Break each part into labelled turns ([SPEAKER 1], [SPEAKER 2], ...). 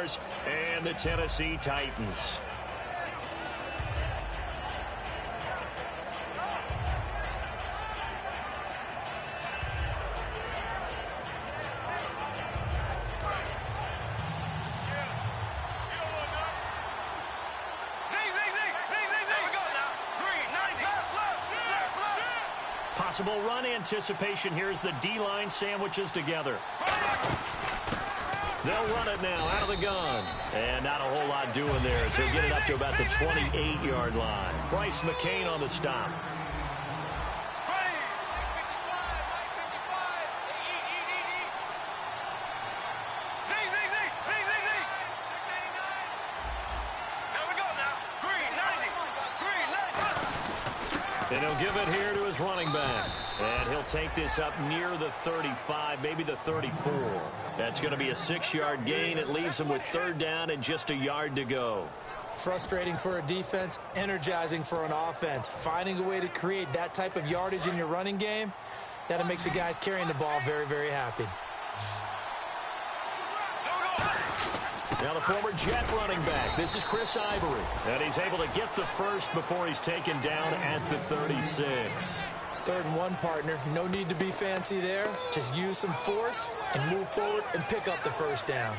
[SPEAKER 1] Jaguars and the Tennessee Titans. Possible run anticipation here as the D-line sandwiches together. They'll run it now out of the gun. And not a whole lot doing there as he'll get it up to about the 28-yard line. Bryce McCain on the stop. And he'll give it here to his running back. And he'll take this up near the 35, maybe the 34. That's going to be a 6-yard gain. It leaves him with third down and just a yard to go.
[SPEAKER 2] Frustrating for a defense, energizing for an offense. Finding a way to create that type of yardage in your running game, that'll make the guys carrying the ball very, very happy.
[SPEAKER 1] Now the former Jet running back. This is Chris Ivory. And he's able to get the first before he's taken down at the 36.
[SPEAKER 2] 3rd and 1, partner. No need to be fancy there. Just use some force and move forward and pick up the first down.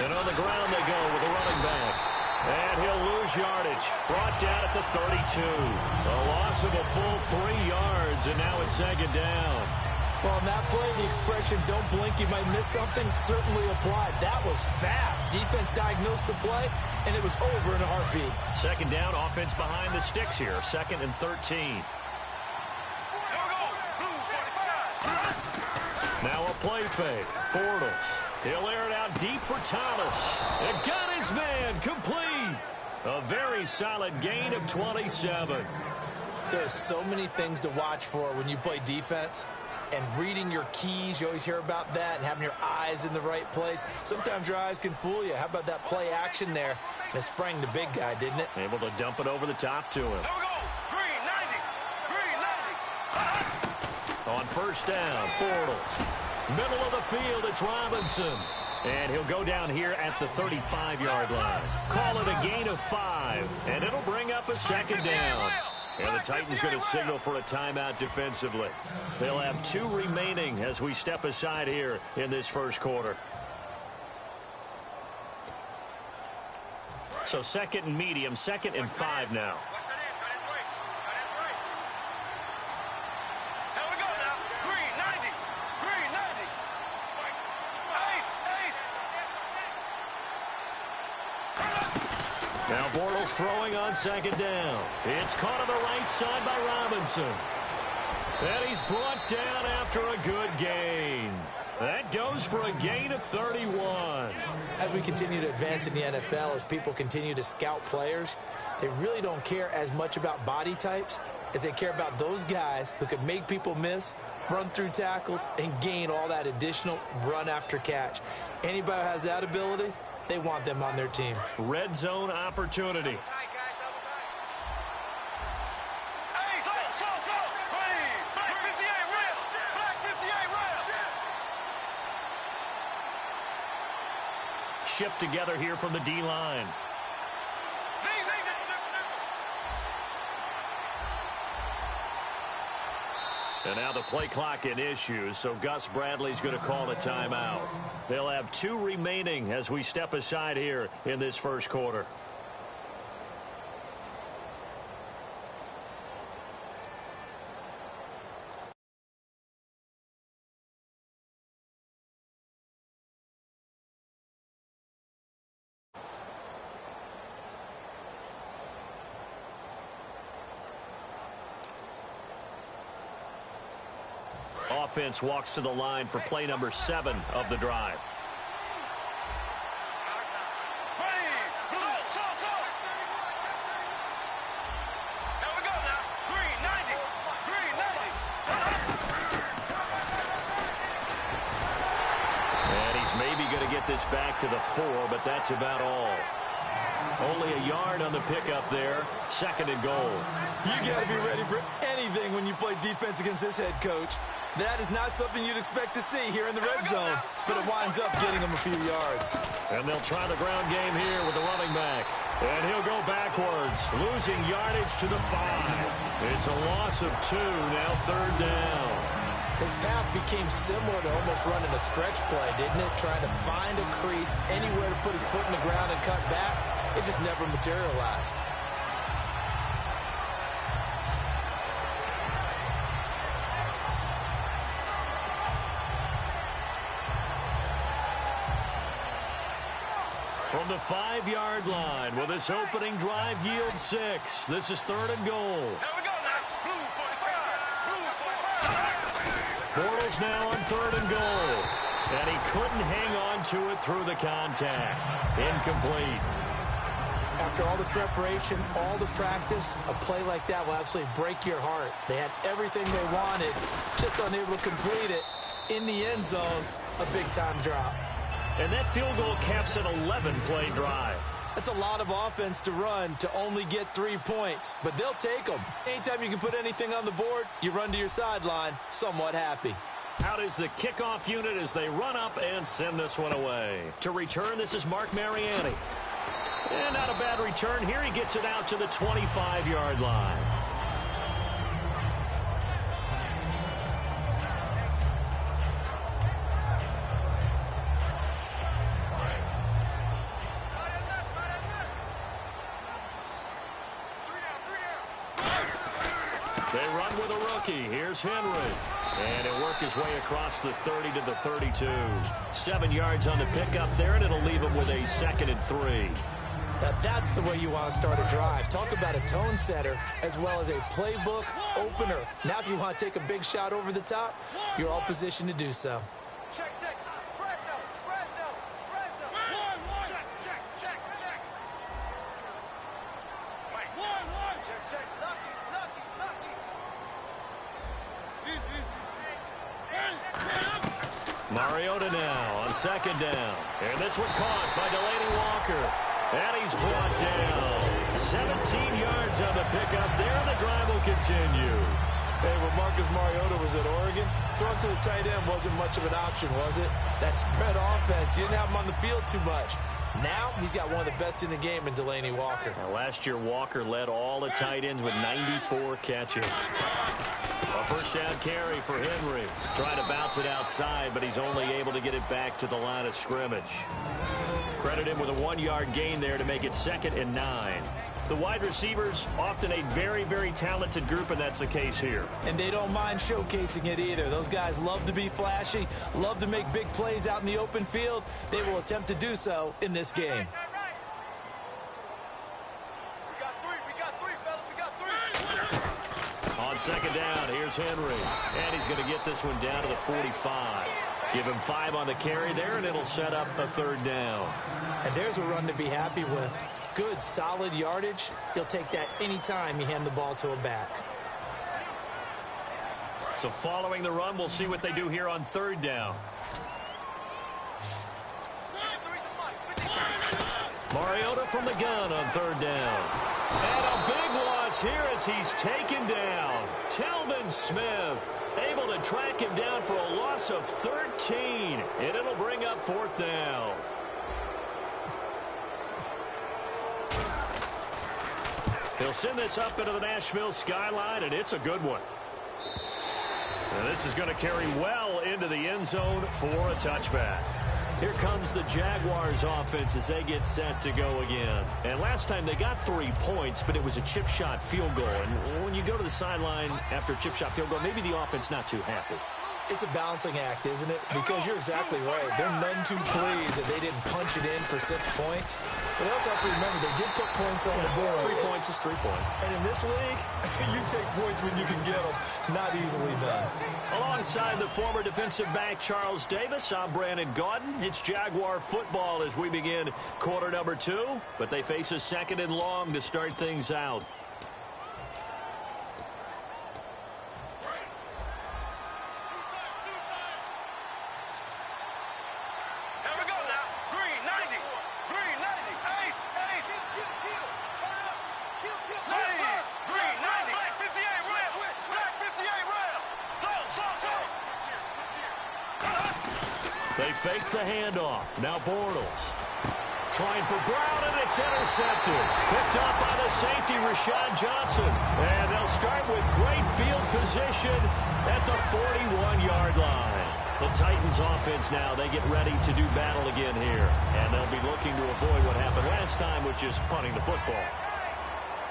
[SPEAKER 1] And on the ground they go with a running back. And he'll lose yardage. Brought down at the 32. A loss of a full 3 yards, and now it's 2nd down.
[SPEAKER 2] Well, on that play, the expression, don't blink, you might miss something, certainly applied. That was fast. Defense diagnosed the play, and it was over in a heartbeat.
[SPEAKER 1] 2nd down, offense behind the sticks here. 2nd and 13. Now a play fake. Bortles. He'll air it out deep for Thomas. And got his man complete. A very solid gain of 27.
[SPEAKER 2] There's so many things to watch for when you play defense. And reading your keys, you always hear about that, and having your eyes in the right place. Sometimes your eyes can fool you. How about that play action there? And it sprang the big guy, didn't it?
[SPEAKER 1] Able to dump it over the top to him.
[SPEAKER 3] Here we go. Green 90. Green 90.
[SPEAKER 1] On 1st down, Bortles. Middle of the field, it's Robinson. And he'll go down here at the 35-yard line. Call it a gain of 5, and it'll bring up a 2nd down. And the Titans going to signal for a timeout defensively. They'll have 2 remaining as we step aside here in this first quarter. So 2nd and medium, 2nd and 5 now. Now Bortles throwing on 2nd down. It's caught on the right side by Robinson. And he's brought down after a good gain. That goes for a gain of 31.
[SPEAKER 2] As we continue to advance in the NFL, as people continue to scout players, they really don't care as much about body types as they care about those guys who can make people miss, run through tackles, and gain all that additional run after catch. Anybody who has that ability, they want them on their team.
[SPEAKER 1] Red zone opportunity. Shift together here from the D-line. And now the play clock in issues, so Gus Bradley's going to call a timeout. They'll have 2 remaining as we step aside here in this first quarter. Offense walks to the line for play number 7 of the drive. going to get this back to the 4, but that's about all. Only a yard on the pickup there. 2nd and goal.
[SPEAKER 2] You got to be ready for anything when you play defense against this head coach. That is not something you'd expect to see here in the red zone, but it winds up getting him a few yards.
[SPEAKER 1] And they'll try the ground game here with the running back. And he'll go backwards, losing yardage to the 5. It's a loss of 2, now 3rd down.
[SPEAKER 2] His path became similar to almost running a stretch play, didn't it? Trying to find a crease, anywhere to put his foot in the ground and cut back. It just never materialized.
[SPEAKER 1] From the 5-yard line, will this opening drive yield 6? This is 3rd and goal.
[SPEAKER 3] Here we go now. Blue 45. Blue 45.
[SPEAKER 1] Bortles now on 3rd and goal. And he couldn't hang on to it through the contact. Incomplete.
[SPEAKER 2] After all the preparation, all the practice, a play like that will absolutely break your heart. They had everything they wanted, just unable to complete it. In the end zone, a big-time drop.
[SPEAKER 1] And that field goal caps an 11-play drive.
[SPEAKER 2] That's a lot of offense to run to only get 3 points, but they'll take them. Anytime you can put anything on the board, you run to your sideline somewhat happy.
[SPEAKER 1] Out is the kickoff unit as they run up and send this one away. To return, this is Mark Mariani. And not a bad return here. He gets it out to the 25-yard line. They run with a rookie. Here's Henry. And he'll work his way across the 30 to the 32. 7 yards on the pickup there, and it'll leave him with a 2nd and 3.
[SPEAKER 2] Now that's the way you want to start a drive. Talk about a tone setter as well as a playbook opener. Now if you want to take a big shot over the top, you're all positioned to do so.
[SPEAKER 3] Check, check. Fresno, Fresno, Fresno. Check, check, check, check. Wait. Check, check. Lucky, lucky, lucky.
[SPEAKER 1] Mariota now on 2nd down. And this one caught by Delaney Walker. And he's brought down. 17 yards on the pickup there, and the drive will continue.
[SPEAKER 2] Hey, when Marcus Mariota was at Oregon, throwing to the tight end wasn't much of an option, was it? That spread offense, you didn't have him on the field too much. Now he's got one of the best in the game in Delaney Walker.
[SPEAKER 1] Now, last year, Walker led all the tight ends with 94 catches. A first down carry for Henry. Trying to bounce it outside, but he's only able to get it back to the line of scrimmage. Credit him with a 1-yard gain there to make it 2nd and 9. The wide receivers, often a very, very talented group, and that's the case here.
[SPEAKER 2] And they don't mind showcasing it either. Those guys love to be flashy, love to make big plays out in the open field. They will attempt to do so in this game.
[SPEAKER 3] We got three, fellas. We got 3.
[SPEAKER 1] On 2nd down, here's Henry. And he's going to get this one down to the 45. Give him 5 on the carry there, and it'll set up a 3rd down.
[SPEAKER 2] And there's a run to be happy with. Good, solid yardage. He'll take that anytime you hand the ball to a back.
[SPEAKER 1] So following the run, we'll see what they do here on 3rd down. Mariota from the gun on 3rd down. And a big loss here as he's taken down. Telvin Smith able to track him down for a loss of 13. And it'll bring up 4th down. He'll send this up into the Nashville skyline, and it's a good one. And this is going to carry well into the end zone for a touchback. Here comes the Jaguars offense as they get set to go again. And last time they got 3 points, but it was a chip shot field goal. And when you go to the sideline after a chip shot field goal, maybe the offense not too happy.
[SPEAKER 2] It's a balancing act, isn't it? Because you're exactly right. They're none too pleased that they didn't punch it in for 6 points. But they also have to remember they did put points on the board.
[SPEAKER 1] 3 points is 3 points.
[SPEAKER 2] And in this league, you take points when you can get them. Not easily done.
[SPEAKER 1] Alongside the former defensive back Charles Davis, I'm Brandon Gaudin. It's Jaguar football as we begin quarter number 2. But they face a 2nd and long to start things out.
[SPEAKER 3] Here we go now.
[SPEAKER 1] They fake the handoff. Now Bortles. Trying for Brown, and it's intercepted. Picked up by the safety, Rashad Johnson. And they'll start with great field position at the 41-yard line. The Titans offense now, they get ready to do battle again here. And they'll be looking to avoid what happened last time, which is punting the football.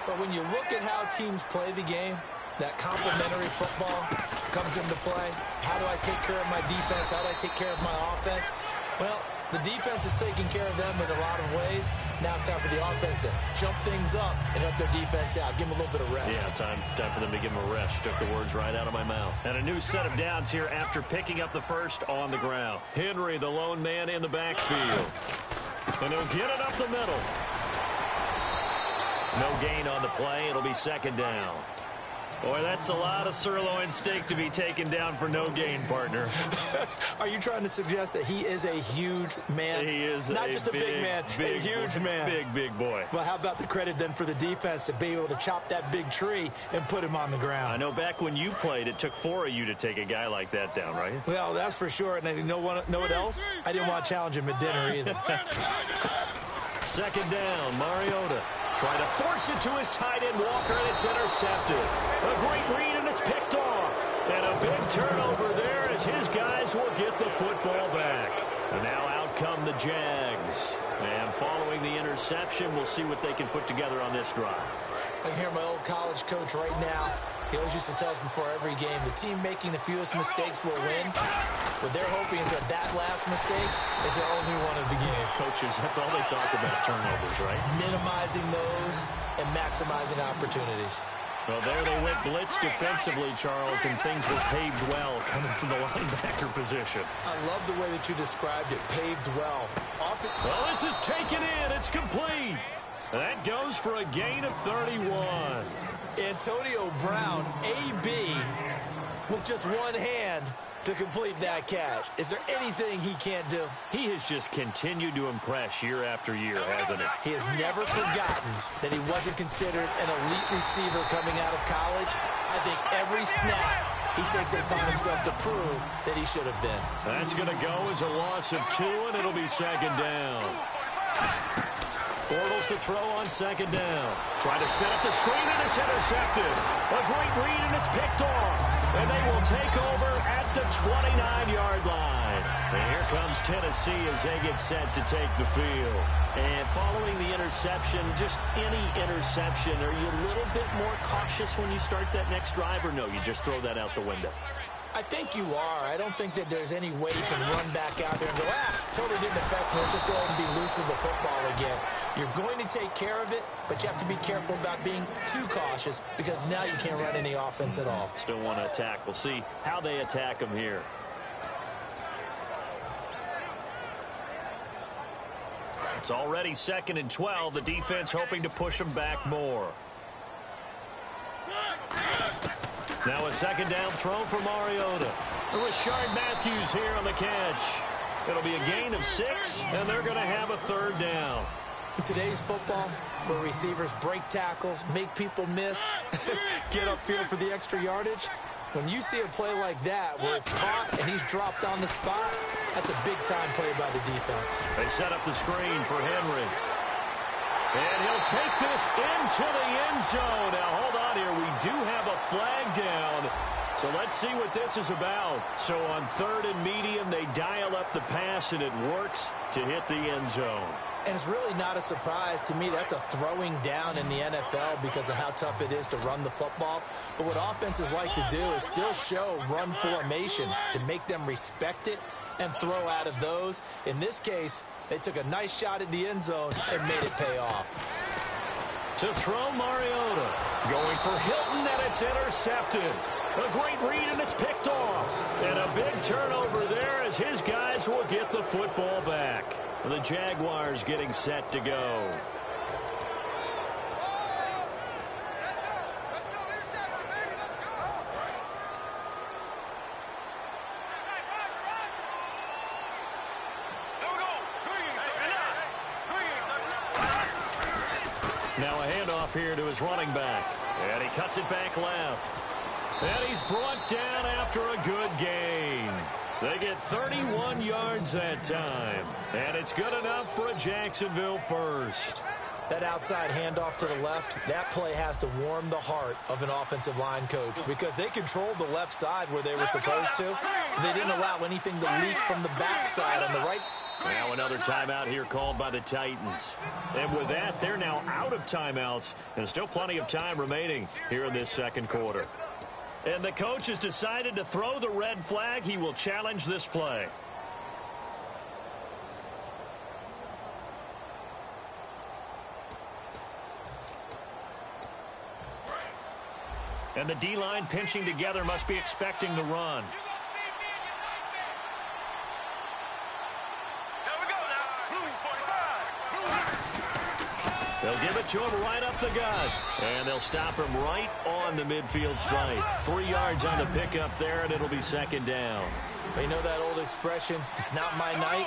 [SPEAKER 2] But when you look at how teams play the game, that complementary football comes into play. How do I take care of my defense? How do I take care of my offense? Well, the defense is taking care of them in a lot of ways. Now it's time for the offense to jump things up and help their defense out. Give them a little bit of rest.
[SPEAKER 1] Yeah, time for them to give them a rest. Took the words right out of my mouth. And a new set of downs here after picking up the first on the ground. Henry, the lone man in the backfield. And he'll get it up the middle. No gain on the play. It'll be second down. Boy, that's a lot of sirloin steak to be taken down for no gain, partner.
[SPEAKER 2] Are you trying to suggest that he is a huge man?
[SPEAKER 1] He is
[SPEAKER 2] not just a big man, a huge man.
[SPEAKER 1] Big boy.
[SPEAKER 2] Well, how about the credit then for the defense to be able to chop that big tree and put him on the ground?
[SPEAKER 1] I know back when you played, it took 4 of you to take a guy like that down, right?
[SPEAKER 2] Well, that's for sure. And you know what else? I didn't want to challenge him at dinner either.
[SPEAKER 1] Second down, Mariota. Trying to force it to his tight end, Walker, and it's intercepted. A great read, and it's picked off. And a big turnover there as his guys will get the football back. And now out come the Jags. And following the interception, we'll see what they can put together on this drive.
[SPEAKER 2] I can hear my old college coach right now. He always used to tell us before every game, the team making the fewest mistakes will win. What they're hoping is that last mistake is their only one of the game.
[SPEAKER 1] Coaches, that's all they talk about, turnovers, right?
[SPEAKER 2] Minimizing those and maximizing opportunities.
[SPEAKER 1] Well, there they went blitz defensively, Charles, and things were paved well coming from the linebacker position.
[SPEAKER 2] I love the way that you described it, paved well.
[SPEAKER 1] Well, this is taken in. It's complete. That goes for a gain of 31.
[SPEAKER 2] Antonio Brown, AB, with just one hand to complete that catch. Is there anything he can't do?
[SPEAKER 1] He has just continued to impress year after year, hasn't he?
[SPEAKER 2] He has never forgotten that he wasn't considered an elite receiver coming out of college. I think every snap he takes it upon himself to prove that he should have been.
[SPEAKER 1] That's going to go as a loss of 2, and it'll be second down. Bortles to throw on second down. Trying to set up the screen, and it's intercepted. A great read, and it's picked off. And they will take over at the 29-yard line. And here comes Tennessee as they get set to take the field. And following the interception, just any interception, are you a little bit more cautious when you start that next drive, or no, you just throw that out the window?
[SPEAKER 2] I think you are. I don't think that there's any way you can run back out there and go, totally didn't affect me. Let's just go ahead and be loose with the football again. You're going to take care of it, but you have to be careful about being too cautious because now you can't run any offense at all.
[SPEAKER 1] Still want to attack. We'll see how they attack them here. It's already 2nd and 12. The defense hoping to push them back more. Now a second down throw for Mariota. Rashard Matthews here on the catch. It'll be a gain of 6, and they're going to have a third down.
[SPEAKER 2] In today's football, where receivers break tackles, make people miss, get upfield for the extra yardage, when you see a play like that where it's caught and he's dropped on the spot, that's a big-time play by the defense.
[SPEAKER 1] They set up the screen for Henry. And he'll take this into the end zone. Now, hold on here. We do have a flag down. So let's see what this is about. So on 3rd and medium, they dial up the pass, and it works to hit the end zone.
[SPEAKER 2] And it's really not a surprise to me. That's a throwing down in the NFL because of how tough it is to run the football. But what offenses like to do is still show run formations to make them respect it and throw out of those. In this case, they took a nice shot at the end zone and made it pay off.
[SPEAKER 1] To throw Mariota. Going for Hilton, and it's intercepted. A great read, and it's picked off. And a big turnover there as his guys will get the football back. The Jaguars getting set to go. Now a handoff here to his running back. And he cuts it back left. And he's brought down after a good gain. They get 31 yards. yards that time. And it's good enough for a Jacksonville first.
[SPEAKER 2] That outside handoff to the left, that play has to warm the heart of an offensive line coach because they controlled the left side where they were supposed to. They didn't allow anything to leak from the backside on the right side.
[SPEAKER 1] Now another timeout here called by the Titans. And with that, they're now out of timeouts and still plenty of time remaining here in this second quarter. And the coach has decided to throw the red flag. He will challenge this play. And the D-line pinching together must be expecting the run. They'll give it to him right up the gut. And they'll stop him right on the midfield stripe. 3 yards on the pickup there, and it'll be second down.
[SPEAKER 2] You know that old expression, it's not my night?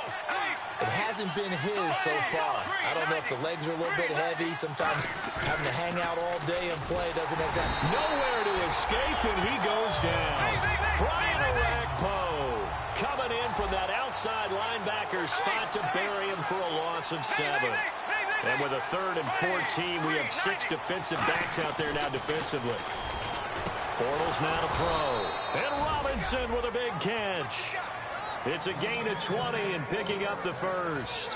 [SPEAKER 2] It hasn't been his so far. I don't know if the legs are a little bit heavy. Sometimes having to hang out all day and play doesn't exactly.
[SPEAKER 1] Nowhere to escape, and he goes down. Brian Orakpo coming in from that outside linebacker spot to bury him for a loss of 7. And with a 3rd and 14, we have 6 defensive backs out there now defensively. Bortles now to throw. And Robinson with a big catch. It's a gain of 20 and picking up the first.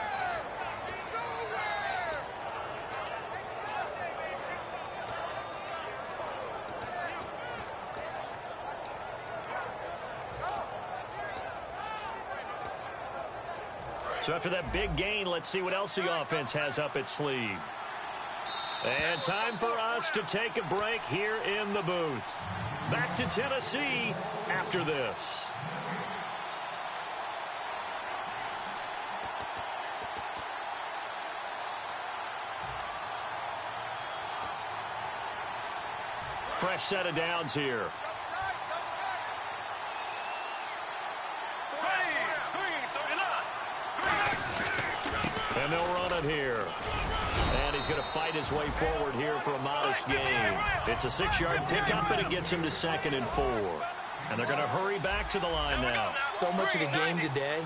[SPEAKER 1] So after that big gain, let's see what else the offense has up its sleeve. And time for us to take a break here in the booth. Back to Tennessee after this. Fresh set of downs here. And they'll run it here. And he's going to fight his way forward here for a modest gain. It's a 6-yard pickup, and it gets him to 2nd and 4. And they're going to hurry back to the line now.
[SPEAKER 2] So much of the game today,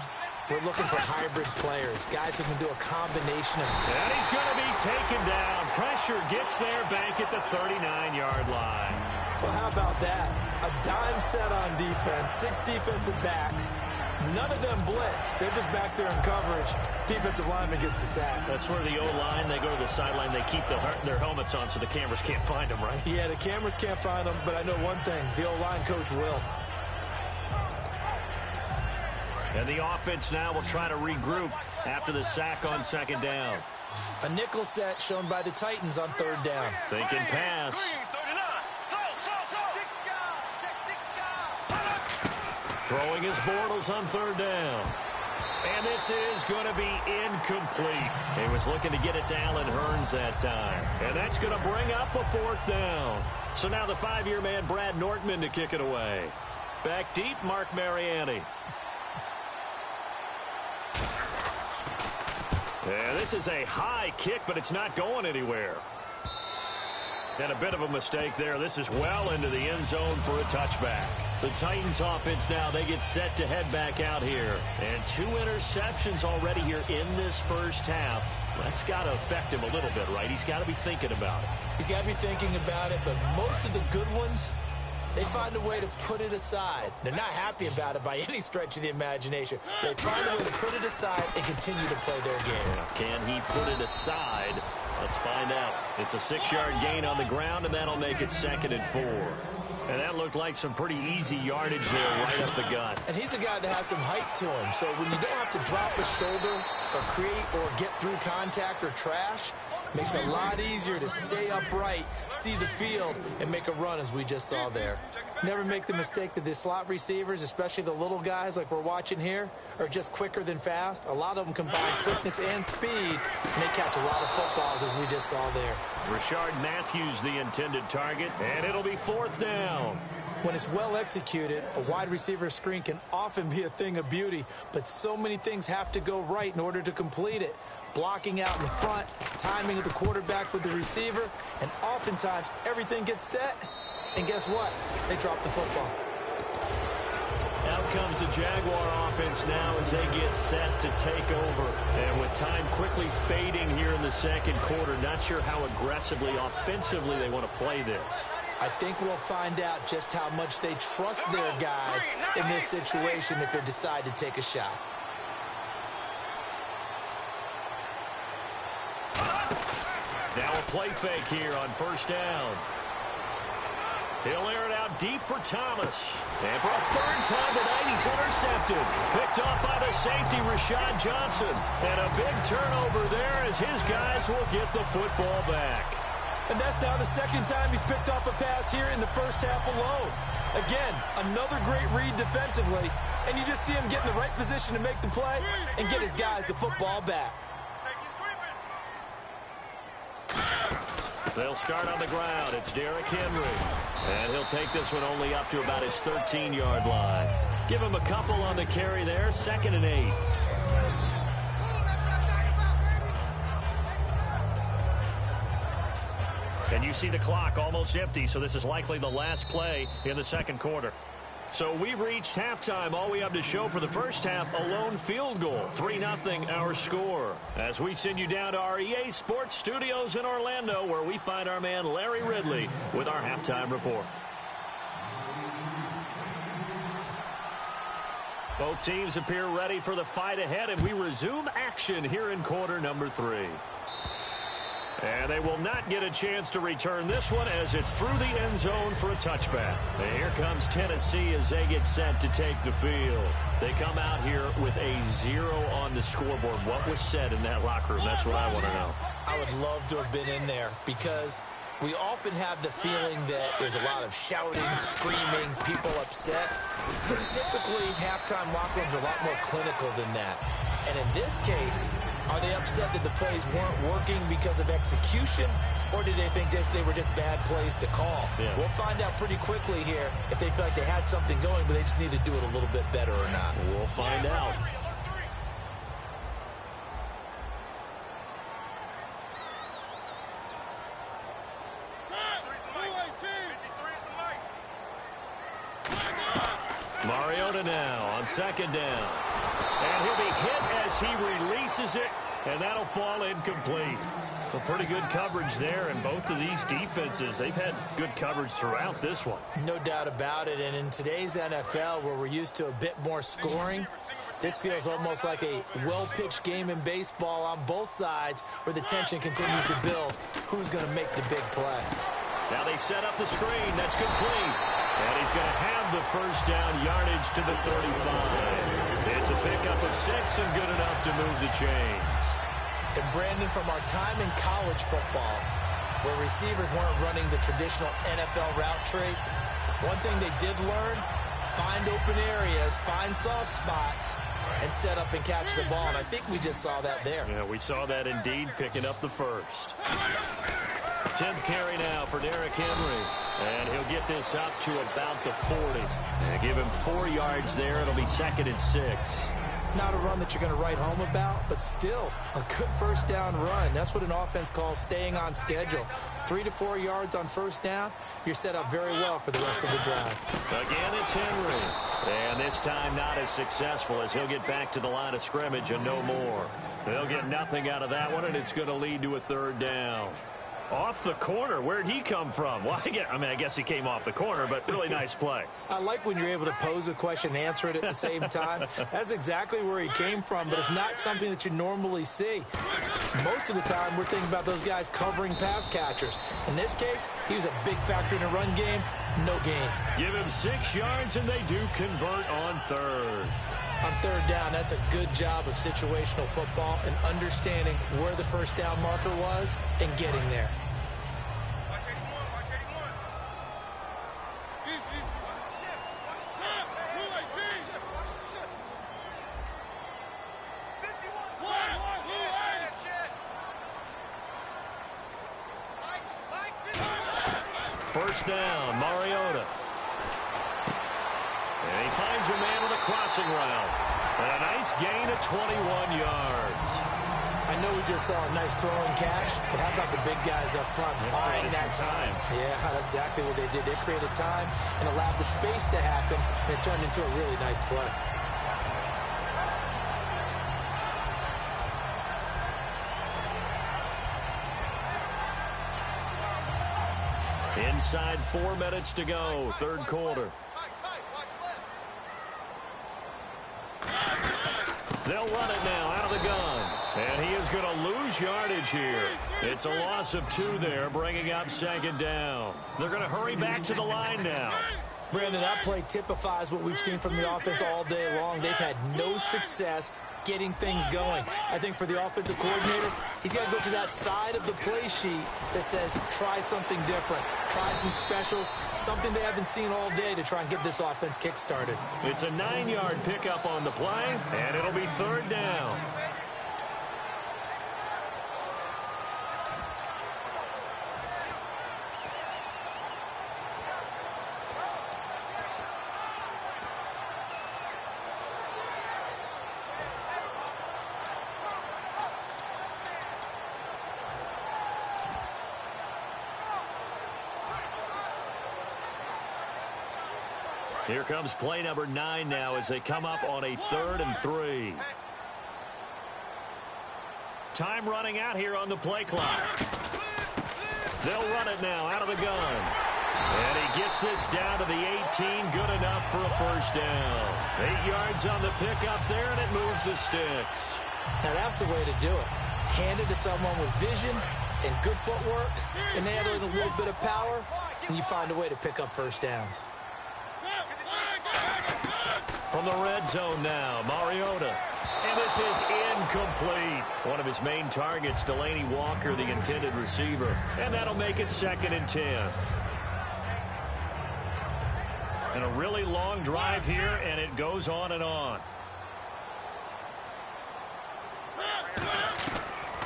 [SPEAKER 2] we're looking for hybrid players, guys who can do a combination of.
[SPEAKER 1] And he's going to be taken down. Pressure gets there, back at the 39-yard line.
[SPEAKER 2] Well, how about that? A dime set on defense, 6 defensive backs. None of them blitz. They're just back there in coverage. Defensive lineman gets the sack.
[SPEAKER 1] That's where the O-line, they go to the sideline, they keep their helmets on so the cameras can't find them, right?
[SPEAKER 2] Yeah, the cameras can't find them, but I know one thing. The O-line coach will.
[SPEAKER 1] And the offense now will try to regroup after the sack on 2nd down.
[SPEAKER 2] A nickel set shown by the Titans on 3rd down.
[SPEAKER 1] Thinking pass. Throwing his Bortles on 3rd down. And this is going to be incomplete. He was looking to get it to Allen Hurns that time. And that's going to bring up a 4th down. So now the 5-year man, Brad Nortman, to kick it away. Back deep, Mark Mariani. Yeah, this is a high kick, but it's not going anywhere. And a bit of a mistake there. This is well into the end zone for a touchback. The Titans offense now, they get set to head back out here. And 2 interceptions already here in this first half. That's got to affect him a little bit, right? He's got to be thinking about it.
[SPEAKER 2] He's got to be thinking about it, but most of the good ones, they find a way to put it aside. They're not happy about it by any stretch of the imagination. They find a way to put it aside and continue to play their game.
[SPEAKER 1] Can he put it aside? Let's find out. It's a 6-yard gain on the ground, and that'll make it 2nd and 4. And that looked like some pretty easy yardage there right up the gut.
[SPEAKER 2] And he's a guy that has some height to him, so when you don't have to drop a shoulder or create or get through contact or trash, makes it a lot easier to stay upright, see the field, and make a run as we just saw there. Never make the mistake that the slot receivers, especially the little guys like we're watching here, are just quicker than fast. A lot of them combine quickness and speed, and they catch a lot of footballs as we just saw there.
[SPEAKER 1] Rashard Matthews the intended target, and it'll be 4th down.
[SPEAKER 2] When it's well executed, a wide receiver screen can often be a thing of beauty, but so many things have to go right in order to complete it. Blocking out in front, timing of the quarterback with the receiver, and oftentimes everything gets set, and guess what? They drop the football.
[SPEAKER 1] Out comes the Jaguar offense now as they get set to take over. And with time quickly fading here in the second quarter, not sure how aggressively, offensively they want to play this.
[SPEAKER 2] I think we'll find out just how much they trust their guys in this situation if they decide to take a shot.
[SPEAKER 1] Now a play fake here on first down. He'll air it out deep for Thomas. And for a third time tonight, he's intercepted. Picked off by the safety, Rashad Johnson. And a big turnover there as his guys will get the football back.
[SPEAKER 2] And that's now the second time he's picked off a pass here in the first half alone. Again, another great read defensively. And you just see him get in the right position to make the play and get his guys the football back.
[SPEAKER 1] They'll start on the ground. It's Derrick Henry. And he'll take this one only up to about his 13-yard line. Give him a couple on the carry there. 2nd and 8. And you see the clock almost empty, so this is likely the last play in the second quarter. So we've reached halftime. All we have to show for the first half, a lone field goal. 3-0 our score. As we send you down to our EA Sports Studios in Orlando, where we find our man Larry Ridley with our halftime report. Both teams appear ready for the fight ahead, and we resume action here in quarter number 3. And they will not get a chance to return this one as it's through the end zone for a touchback. And here comes Tennessee as they get set to take the field. They come out here with a 0 on the scoreboard. What was said in that locker room? That's what I want to know.
[SPEAKER 2] I would love to have been in there because we often have the feeling that there's a lot of shouting, screaming, people upset. But typically, halftime locker rooms are a lot more clinical than that. And in this case, are they upset that the plays weren't working because of execution, or did they think they were just bad plays to call?
[SPEAKER 1] Yeah.
[SPEAKER 2] We'll find out pretty quickly here if they feel like they had something going, but they just need to do it a little bit better or not.
[SPEAKER 1] We'll find out. Mariota now on 2nd down. And he'll be hit as he releases it, and that'll fall incomplete. Well, pretty good coverage there, and both of these defenses, they've had good coverage throughout this one.
[SPEAKER 2] No doubt about it, and in today's NFL, where we're used to a bit more scoring, this feels almost like a well-pitched game in baseball on both sides where the tension continues to build. Who's going to make the big play?
[SPEAKER 1] Now they set up the screen. That's complete. And he's going to have the first down yardage to the 35. It's a pickup of 6 and good enough to move the chains.
[SPEAKER 2] And Brandon, from our time in college football, where receivers weren't running the traditional NFL route tree, one thing they did learn, find open areas, find soft spots, and set up and catch the ball. And I think we just saw that there.
[SPEAKER 1] Yeah, we saw that indeed, picking up the first. 10th carry now for Derrick Henry. And he'll get this up to about the 40. And give him 4 yards there. It'll be 2nd and 6.
[SPEAKER 2] Not a run that you're going to write home about, but still a good first down run. That's what an offense calls staying on schedule. 3 to 4 yards on first down, you're set up very well for the rest of the drive.
[SPEAKER 1] Again, it's Henry. And this time not as successful as he'll get back to the line of scrimmage and no more. They'll get nothing out of that one, and it's going to lead to a 3rd down. Off the corner. Where'd he come from? Well, I guess he came off the corner, but really nice play.
[SPEAKER 2] I like when you're able to pose a question and answer it at the same time. That's exactly where he came from, but it's not something that you normally see. Most of the time, we're thinking about those guys covering pass catchers. In this case, he was a big factor in the run game. No gain.
[SPEAKER 1] Give him 6 yards, and they do convert on 3rd.
[SPEAKER 2] On 3rd down, that's a good job of situational football and understanding where the first down marker was and getting there.
[SPEAKER 3] Watch 81, watch 81.
[SPEAKER 1] First down, Mariota. And he finds a man with a crossing route. And a nice gain of 21 yards.
[SPEAKER 2] I know we just saw a nice throwing catch, but how about the big guys up front buying that time? Yeah, that's exactly what they did. They created time and allowed the space to happen, and it turned into a really nice play.
[SPEAKER 1] Inside 4 minutes to go, third quarter. They'll run it now out of the gun. And he is going to lose yardage here. It's a loss of 2 there, bringing up second down. They're going to hurry back to the line now.
[SPEAKER 2] Brandon, that play typifies what we've seen from the offense all day long. They've had no success getting things going. I think for the offensive coordinator, he's got to go to that side of the play sheet that says, try something different. Try some specials, something they haven't seen all day to try and get this offense kick-started.
[SPEAKER 1] It's a 9-yard pickup on the play, and it'll be third down. Here comes play number 9 now as they come up on a 3rd and 3. Time running out here on the play clock. They'll run it now out of the gun. And he gets this down to the 18. Good enough for a first down. 8 yards on the pickup there, and it moves the sticks.
[SPEAKER 2] Now that's the way to do it. Hand it to someone with vision and good footwork, and add in a little bit of power, and you find a way to pick up first downs.
[SPEAKER 1] From the red zone now, Mariota. And this is incomplete. One of his main targets, Delaney Walker, the intended receiver. And that'll make it 2nd and 10. And a really long drive here, and it goes on and on.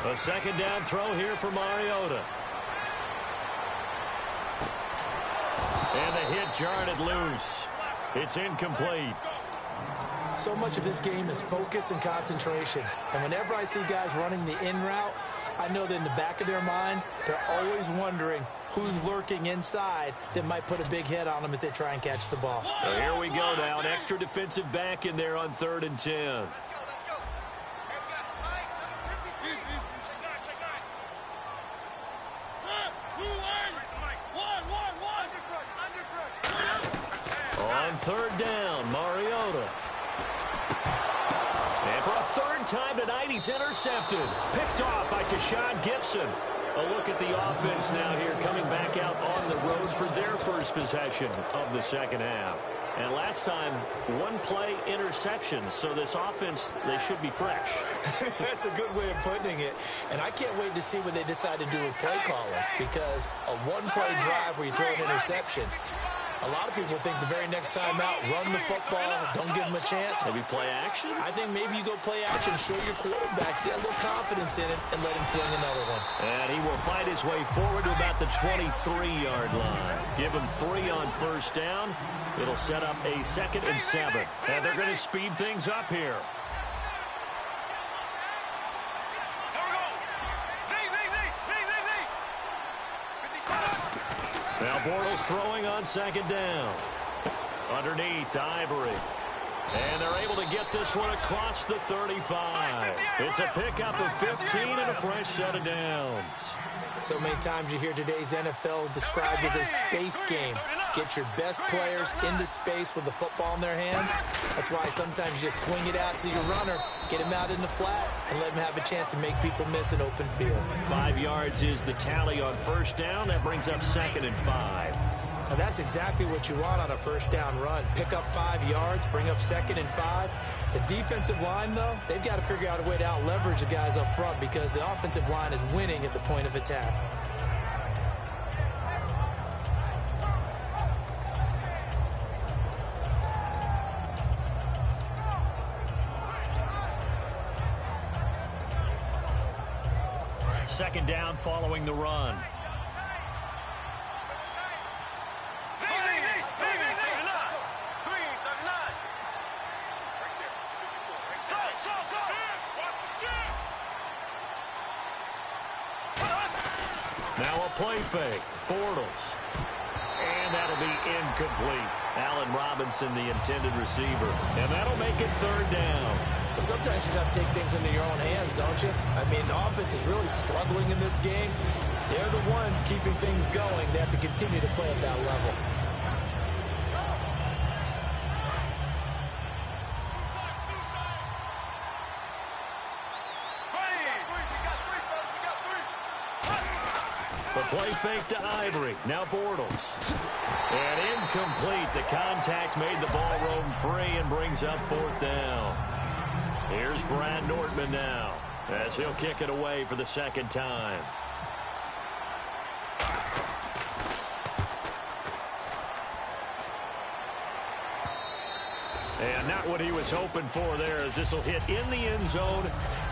[SPEAKER 1] A 2nd down throw here for Mariota. And the hit jarred it loose. It's incomplete.
[SPEAKER 2] So much of this game is focus and concentration. And whenever I see guys running the in route, I know that in the back of their mind, they're always wondering who's lurking inside that might put a big hit on them as they try and catch the ball.
[SPEAKER 1] So here we go now. An extra defensive back in there on 3rd and 10. On 3rd down, Mariota. And for a 3rd time tonight, he's intercepted. Picked off by Tashawn Gibson. A look at the offense now here, coming back out on the road for their first possession of the 2nd half. And last time, 1 play interception, so this offense, they should be fresh.
[SPEAKER 2] That's a good way of putting it. And I can't wait to see what they decide to do with play calling, because a 1-play drive where you throw an interception, a lot of people think the very next time out, run the football, don't give them a chance.
[SPEAKER 1] Maybe play action?
[SPEAKER 2] I think maybe you go play action, show your quarterback, get a little confidence in it, and let him fling another one.
[SPEAKER 1] And he will fight his way forward to about the 23-yard line. Give him 3 on 1st down. It'll set up a 2nd and 7. And they're going to speed things up here. Now Bortles throwing on 2nd down. Underneath to Ivory. And they're able to get this one across the 35. It's a pickup of 15 and a fresh set of downs.
[SPEAKER 2] So many times you hear today's NFL described as a space game. Get your best players into space with the football in their hands. That's why sometimes you just swing it out to your runner, get him out in the flat, and let him have a chance to make people miss an open field.
[SPEAKER 1] 5 yards is the tally on 1st down. That brings up 2nd and 5.
[SPEAKER 2] Now that's exactly what you want on a 1st down run. Pick up 5 yards, bring up 2nd and 5. The defensive line, though, they've got to figure out a way to out-leverage the guys up front because the offensive line is winning at the point of attack.
[SPEAKER 1] Second down following the run. Now a play fake. Bortles. And that'll be incomplete. Allen Robinson, the intended receiver. And that'll make it third down.
[SPEAKER 2] Well, sometimes you just have to take things into your own hands, don't you? I mean, the offense is really struggling in this game. They're the ones keeping things going. They have to continue to play at that level.
[SPEAKER 1] The play fake to Ivory. Now Bortles. And incomplete. The contact made the ball roam free and brings up fourth down. Here's Brad Nortman now as he'll kick it away for the second time. And not what he was hoping for there, as this will hit in the end zone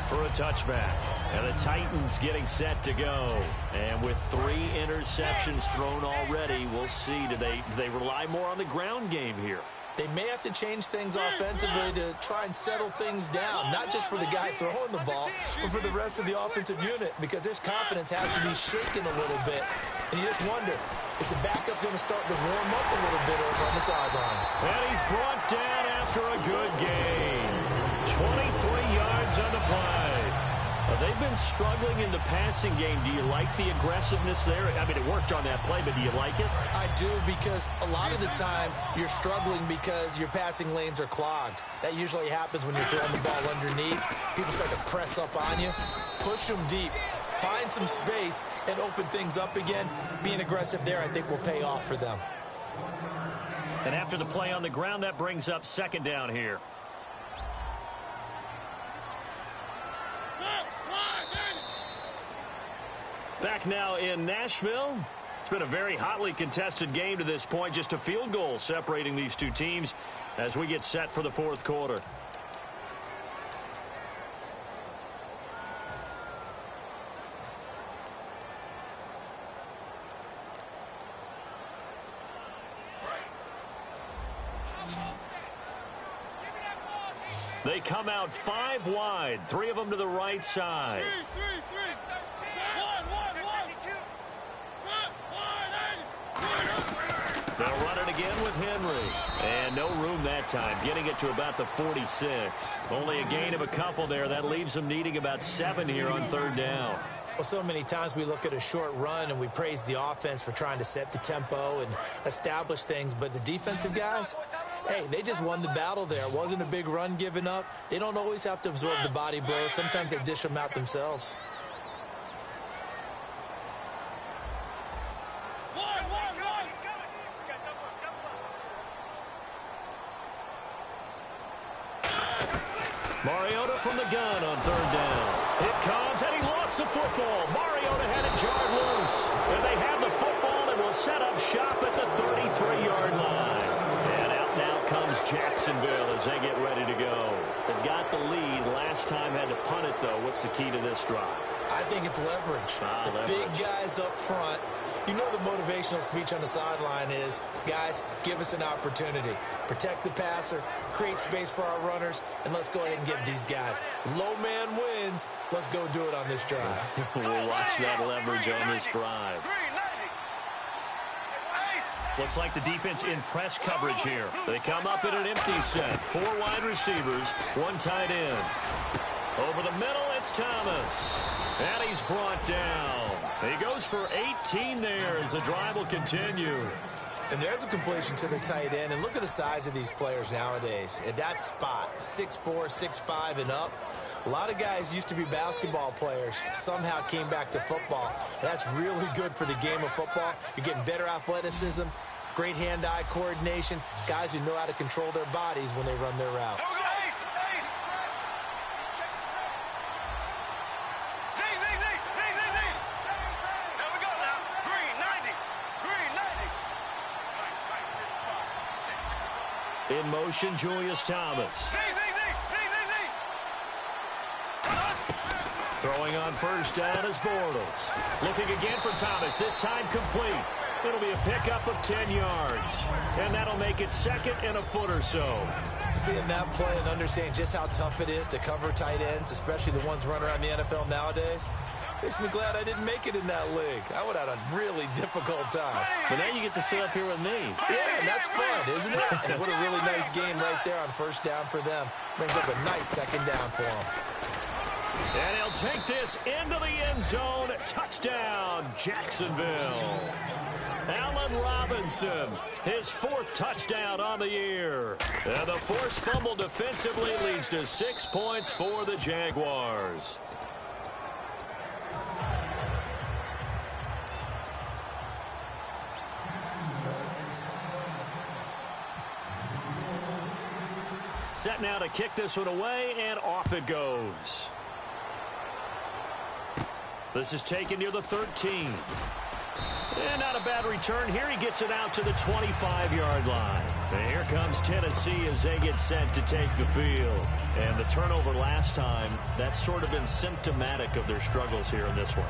[SPEAKER 1] for a touchback. And the Titans getting set to go. And with 3 interceptions thrown already, we'll see. Do they rely more on the ground game here?
[SPEAKER 2] They may have to change things offensively to try and settle things down, not just for the guy throwing the ball, but for the rest of the offensive unit, because their confidence has to be shaken a little bit. And you just wonder, is the backup going to start to warm up a little bit over on the sideline?
[SPEAKER 1] And he's brought down after a good game. 23 yards on the play. They've been struggling in the passing game. Do you like the aggressiveness there? I mean, it worked on that play, but do you like it?
[SPEAKER 2] I do, because a lot of the time you're struggling because your passing lanes are clogged. That usually happens when you're throwing the ball underneath. People start to press up on you. Push them deep. Find some space and open things up again. Being aggressive there, I think, will pay off for them.
[SPEAKER 1] And after the play on the ground, that brings up second down here. Back now in Nashville. It's been a very hotly contested game to this point. Just a field goal separating these two teams as we get set for the fourth quarter. They come out 5 wide, 3 of them to the right side. They'll run it again with Henry. And no room that time, getting it to about the 46. Only a gain of a couple there. That leaves them needing about 7 here on third down.
[SPEAKER 2] Well, so many times we look at a short run and we praise the offense for trying to set the tempo and establish things, but the defensive guys, hey, they just won the battle there. It wasn't a big run given up. They don't always have to absorb the body blows. Sometimes they dish them out themselves.
[SPEAKER 1] Mariota from the gun on third down. It comes, and he lost the football. Mariota had it jarred loose. And they have the football and will set up shop at the 33-yard line. And out now comes Jacksonville as they get ready to go. They've got the lead. Last time had to punt it, though. What's the key to this drive?
[SPEAKER 2] I think it's leverage. The big guys up front. You know the motivational speech on the sideline is, guys, give us an opportunity. Protect the passer, create space for our runners, and let's go ahead and give these guys. Low man wins. Let's go do it on this drive.
[SPEAKER 1] We'll watch that leverage on this drive. Looks like the defense in press coverage here. They come up in an empty set. 4 wide receivers, 1 tight end. Over the middle, it's Thomas. And he's brought down. He goes for 18 there as the drive will continue.
[SPEAKER 2] And there's a completion to the tight end. And look at the size of these players nowadays. At that spot, 6'4", 6'5", and up. A lot of guys used to be basketball players, somehow came back to football. That's really good for the game of football. You're getting better athleticism, great hand-eye coordination, guys who know how to control their bodies when they run their routes.
[SPEAKER 1] In motion, Julius Thomas. Throwing on first down is Bortles. Looking again for Thomas, this time complete. It'll be a pickup of 10 yards. And that'll make it 2nd and a foot or so.
[SPEAKER 2] Seeing that play and understanding just how tough it is to cover tight ends, especially the ones running around the NFL nowadays, Makes me glad I didn't make it in that league. I would have had a really difficult time.
[SPEAKER 1] But now you get to sit up here with me.
[SPEAKER 2] Yeah, and that's fun, isn't it? And what a really nice game right there on first down for them. Brings up a nice second down for them.
[SPEAKER 1] And he'll take this into the end zone. Touchdown, Jacksonville. Allen Robinson, his 4th touchdown on the year. And the forced fumble defensively leads to 6 points for the Jaguars. Set now to kick this one away, and off it goes. This is taken near the 13. And not a bad return here. He gets it out to the 25-yard line. And here comes Tennessee as they get set to take the field. And the turnover last time, that's sort of been symptomatic of their struggles here in this one.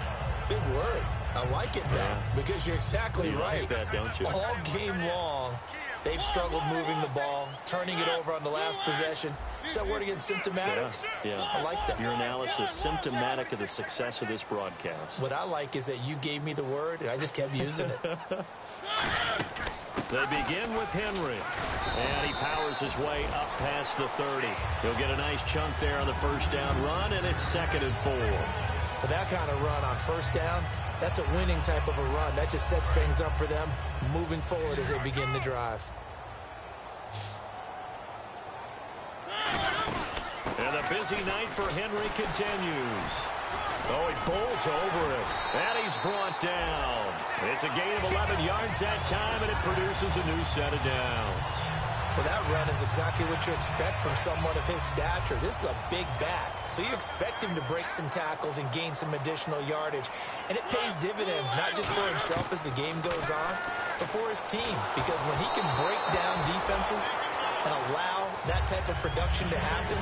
[SPEAKER 2] Big word. I like it, though, because you're exactly right.
[SPEAKER 1] Like that, don't you?
[SPEAKER 2] All game long, they've struggled moving the ball, turning it over on the last possession. Is that word again, symptomatic?
[SPEAKER 1] Yeah.
[SPEAKER 2] I like that.
[SPEAKER 1] Your analysis, symptomatic of the success of this broadcast.
[SPEAKER 2] What I like is that you gave me the word, and I just kept using it.
[SPEAKER 1] They begin with Henry, and he powers his way up past the 30. He'll get a nice chunk there on the first down run, and it's 2nd and 4.
[SPEAKER 2] But that kind of run on first down, that's a winning type of a run. That just sets things up for them moving forward as they begin the drive.
[SPEAKER 1] And a busy night for Henry continues. Oh, he bowls over it. And he's brought down. It's a gain of 11 yards that time, and it produces a new set of downs.
[SPEAKER 2] Well, that run is exactly what you expect from someone of his stature. This is a big back, so you expect him to break some tackles and gain some additional yardage. And it pays dividends, not just for himself as the game goes on, but for his team. Because when he can break down defenses and allow that type of production to happen,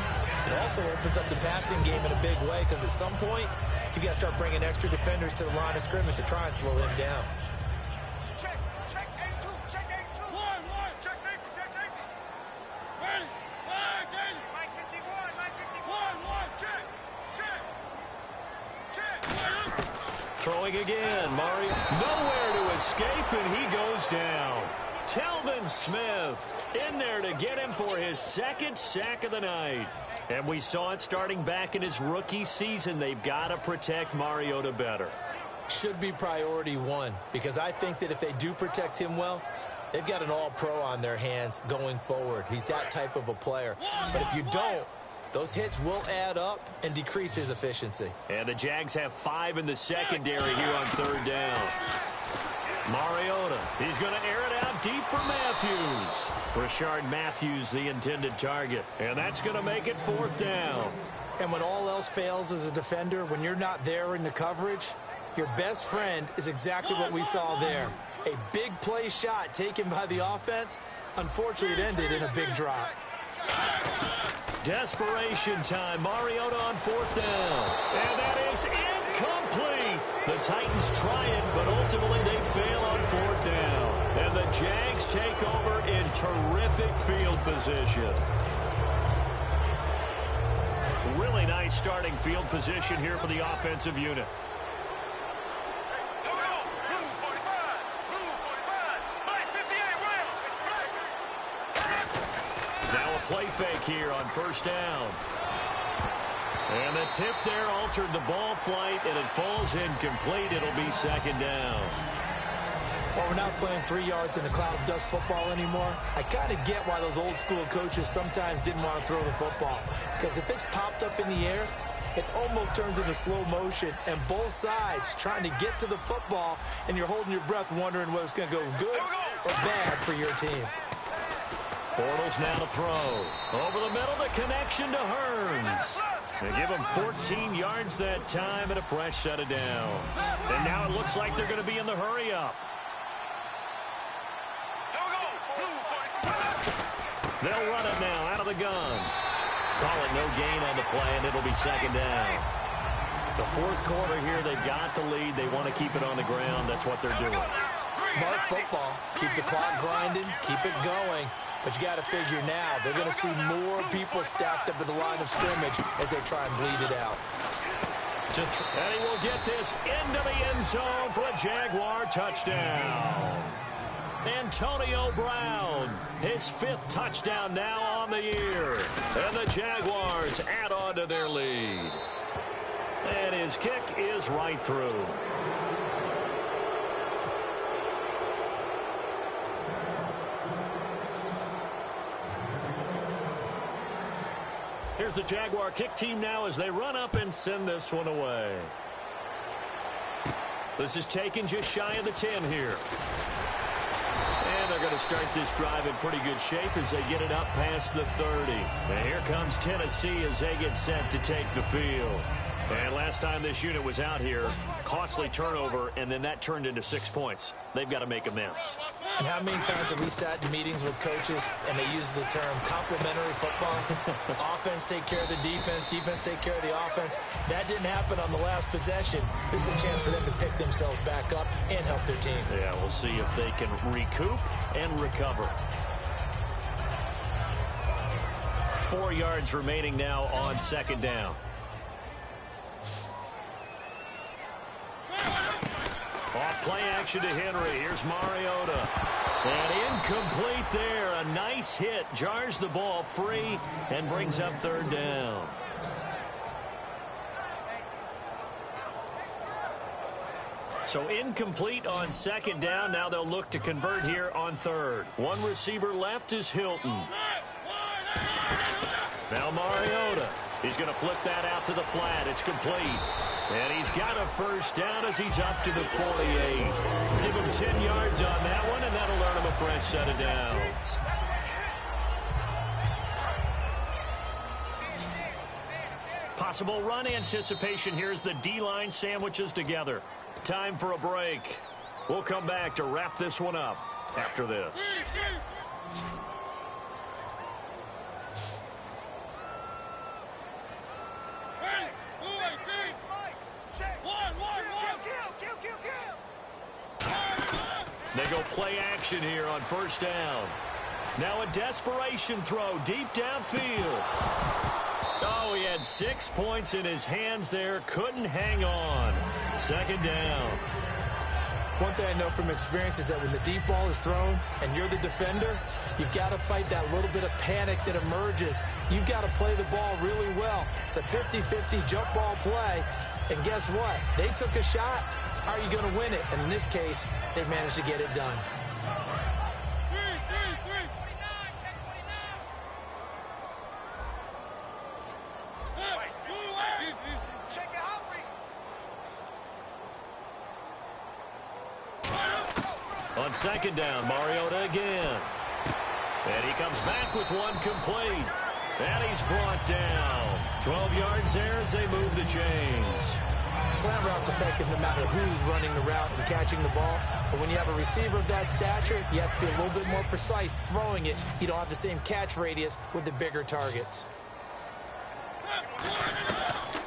[SPEAKER 2] it also opens up the passing game in a big way, because at some point, you got to start bringing extra defenders to the line of scrimmage to try and slow him down.
[SPEAKER 3] Check A2, check A2. Check safety, check safety. Ready, line 51, line 51. Check.
[SPEAKER 1] Throwing again. Mario nowhere to escape, and he goes down. Telvin Smith in there to get him for his 2nd sack of the night. And we saw it starting back in his rookie season. They've got to protect Mariota better.
[SPEAKER 2] Should be priority 1, because I think that if they do protect him well, they've got an all-pro on their hands going forward. He's that type of a player. But if you don't, those hits will add up and decrease his efficiency.
[SPEAKER 1] And the Jags have 5 in the secondary here on 3rd down. Mariota, he's going to air it out deep for Matthews. Rashard Matthews, the intended target. And that's going to make it 4th down.
[SPEAKER 2] And when all else fails as a defender, when you're not there in the coverage, your best friend is exactly what we saw there. A big play shot taken by the offense. Unfortunately, it ended in a big drop.
[SPEAKER 1] Desperation time. Mariota on 4th down. And that is incomplete. The Titans try it, but ultimately they fail on 4th down. And the Jags take over in terrific field position. Really nice starting field position here for the offensive unit. Now a play fake here on 1st down. And the tip there altered the ball flight, and it falls incomplete. It'll be 2nd down.
[SPEAKER 2] Well, we're not playing 3 yards in a cloud of dust football anymore. I kind of get why those old school coaches sometimes didn't want to throw the football. Because if it's popped up in the air, it almost turns into slow motion, and both sides trying to get to the football, and you're holding your breath wondering whether it's going to go good or bad for your team.
[SPEAKER 1] Bortles now to throw. Over the middle, the connection to Hearns. They give him 14 yards that time and a fresh set of downs. And now it looks like they're going to be in the hurry-up. They'll run it now out of the gun. Call it no gain on the play, and it'll be 2nd down. The 4th quarter here, they've got the lead. They want to keep it on the ground. That's what they're doing.
[SPEAKER 2] Smart football. Keep the clock grinding. Keep it going. But you got to figure now, they're going to see more people stacked up at the line of scrimmage as they try and bleed it out.
[SPEAKER 1] And he will get this into the end zone for a Jaguar touchdown. Antonio Brown, his 5th touchdown now on the year. And the Jaguars add on to their lead. And his kick is right through. Here's the Jaguar kick team now as they run up and send this one away. This is taken just shy of the 10 here. And they're going to start this drive in pretty good shape as they get it up past the 30. And here comes Tennessee as they get set to take the field. And last time this unit was out here, costly turnover, and then that turned into 6 points. They've got to make amends.
[SPEAKER 2] And how many times have we sat in meetings with coaches and they use the term complementary football? Offense take care of the defense, defense take care of the offense. That didn't happen on the last possession. This is a chance for them to pick themselves back up and help their team.
[SPEAKER 1] Yeah, we'll see if they can recoup and recover. 4 yards remaining now on 2nd down. Off play action to Henry. Here's Mariota. And incomplete there. A nice hit. Jars the ball free and brings up 3rd down. So incomplete on 2nd down. Now they'll look to convert here on 3rd. One receiver left is Hilton. Now Mariota. He's going to flip that out to the flat. It's complete. And he's got a 1st down as he's up to the 48. Give him 10 yards on that one, and that'll earn him a fresh set of downs. Possible run anticipation here as the D-line sandwiches together. Time for a break. We'll come back to wrap this one up after this. They go play action here on 1st down. Now a desperation throw deep downfield. Oh, he had 6 points in his hands there. Couldn't hang on. 2nd down.
[SPEAKER 2] One thing I know from experience is that when the deep ball is thrown and you're the defender, you've got to fight that little bit of panic that emerges. You've got to play the ball really well. It's a 50-50 jump ball play. And guess what? They took a shot. How are you going to win it? And in this case, they've managed to get it done.
[SPEAKER 1] On 2nd down, Mariota again. And he comes back with one complete. And he's brought down. 12 yards there as they move the chains.
[SPEAKER 2] Slant route's effective no matter who's running the route and catching the ball. But when you have a receiver of that stature, you have to be a little bit more precise throwing it. You don't have the same catch radius with the bigger targets.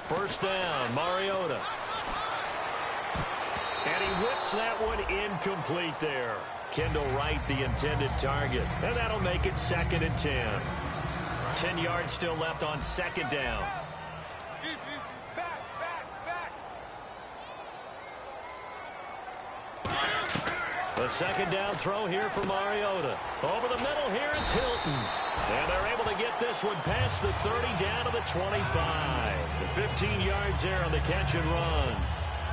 [SPEAKER 1] 1st down, Mariota. And he whips that one incomplete there. Kendall Wright, the intended target. And that'll make it 2nd and 10. 10 yards still left on 2nd down. The 2nd down throw here for Mariota. Over the middle here, it's Hilton. And they're able to get this one past the 30 down to the 25. The 15 yards there on the catch and run.